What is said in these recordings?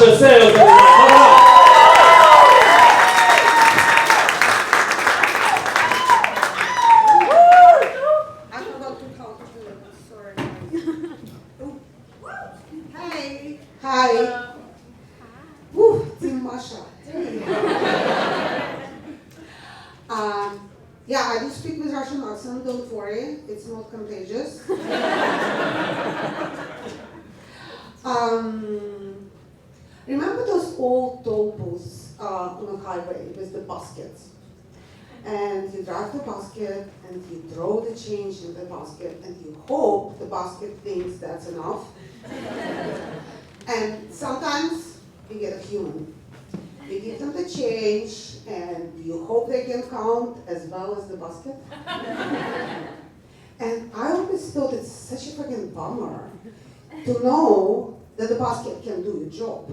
Masha sales. Everyone. I forgot to count too. Sorry. Hey. Hi. Woo, Team Masha. Yeah, I do speak with Russian accent, don't worry, it's not contagious. Remember those old toll booths on the highway with the baskets? And you drive the basket and you throw the change in the basket and you hope the basket thinks that's enough. And sometimes you get a human. You give them the change and you hope they can count as well as the basket. And I always thought it's such a freaking bummer to know that the basket can do your job.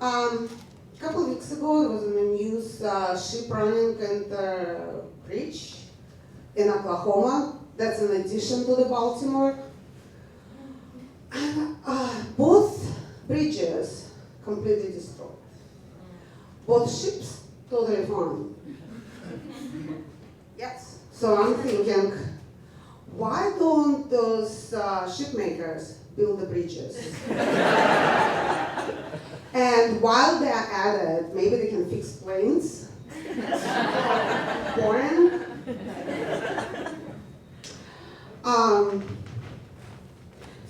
A couple of weeks ago, there was in the news ship running in the bridge in Oklahoma. That's in addition to the Baltimore. And both bridges completely destroyed. Both ships totally fine. Yes. So I'm thinking, why don't those ship makers build the bridges? And while they're at it, maybe they can fix planes. Boring.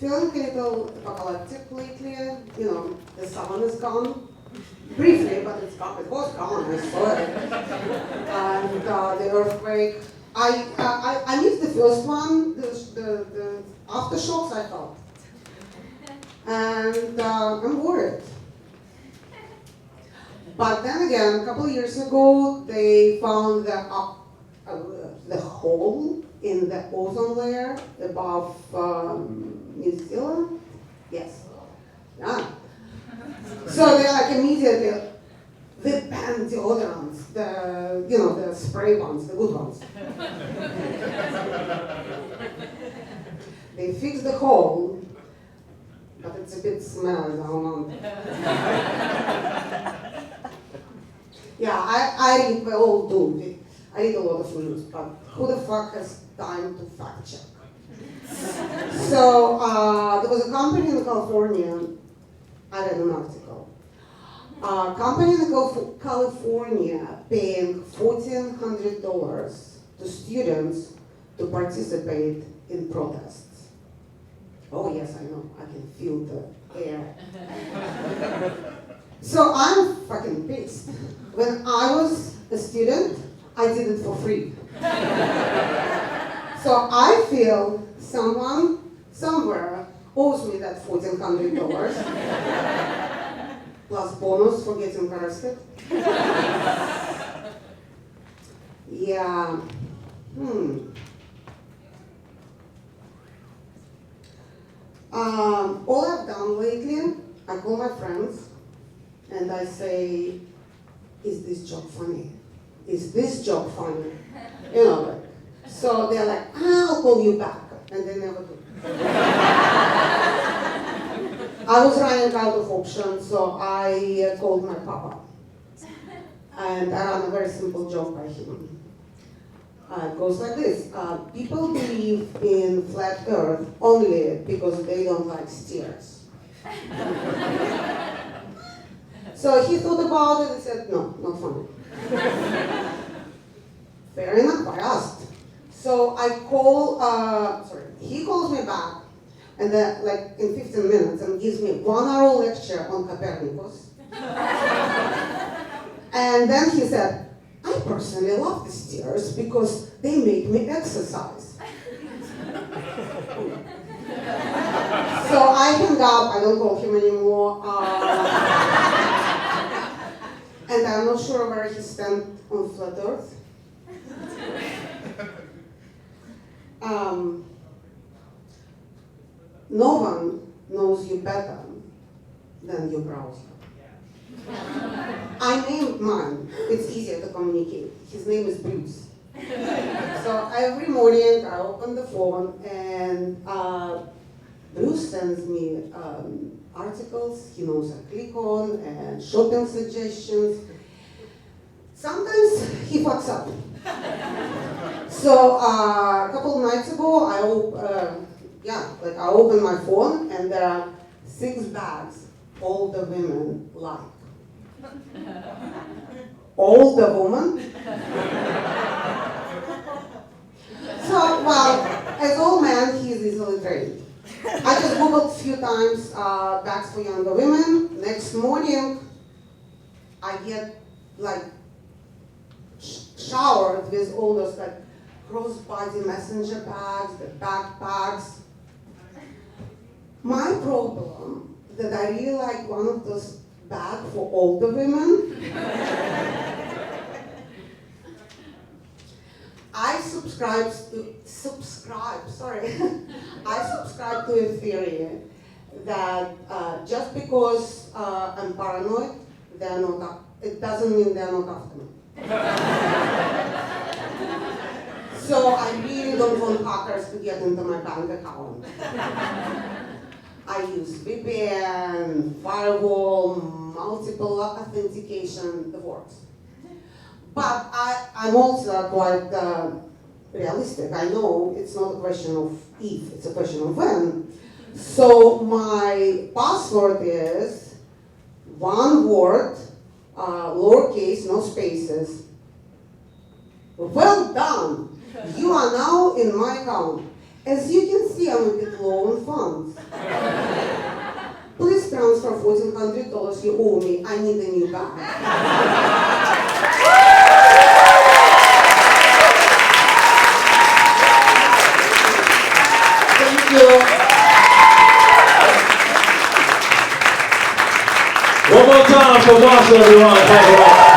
Feeling a little apocalyptic lately. You know, the sun is gone. Briefly, but it's gone. It was gone. I saw it. And the earthquake. I missed the first one. The aftershocks I felt. And I'm worried. But then again, a couple of years ago, they found the hole in the ozone layer above New Zealand. Yes. Yeah. So they like immediately they banned deodorants, the spray ones, the good ones. They fixed the hole, but it's a bit smelly down on. Yeah, I read, we all do. I read a lot of news, but who the fuck has time to fact check? So there was a company in California, I read an article. A company in California paying $1,400 to students to participate in protests. Oh yes, I know, I can feel the air. So I'm fucking pissed. When I was a student, I did it for free. So I feel someone, somewhere, owes me that $1,400, plus bonus for getting arrested. Yeah. All I've done lately, I call my friends and I say, is this job funny? Is this job funny? You know, like, so they're like, I'll call you back, and they never do. I was running out of options, so I called my papa. And I ran a very simple joke by him. It goes like this. People believe in flat earth only because they don't like stairs. So he thought about it and said, no, not funny. Fair enough, I asked. So I call, he calls me back, and then like in 15 minutes, and gives me 1 hour lecture on Copernicus. And then he said, I personally love the stairs because they make me exercise. So I hang up, I don't call him anymore. And I'm not sure where he stands on flat earth. No one knows you better than your browser. I named mine. It's easier to communicate. His name is Bruce. So every morning I open the phone and Bruce sends me articles he knows I click on and shopping suggestions. Sometimes he fucks up. So a couple of nights ago, I opened my phone and there are 6 bags older women like. Older woman? So, well, as old man, he is easily trained. I just googled a few times bags for younger women. Next morning, I get like showered with all those like crossbody messenger bags, the backpacks. My problem that I really like one of those bags for older women. I subscribe to a theory that just because I'm paranoid, it doesn't mean they're not after me. So I really don't want hackers to get into my bank account. I use VPN, firewall, multiple authentication, it works. But I'm also quite realistic. I know it's not a question of if, it's a question of when. So my password is one word, lowercase, no spaces. Well done! You are now in my account. As you can see, I'm a bit low on funds. Please transfer $1,400 you owe me. I need a new bag. Thank you. One more time for Masha, everyone. Thank you.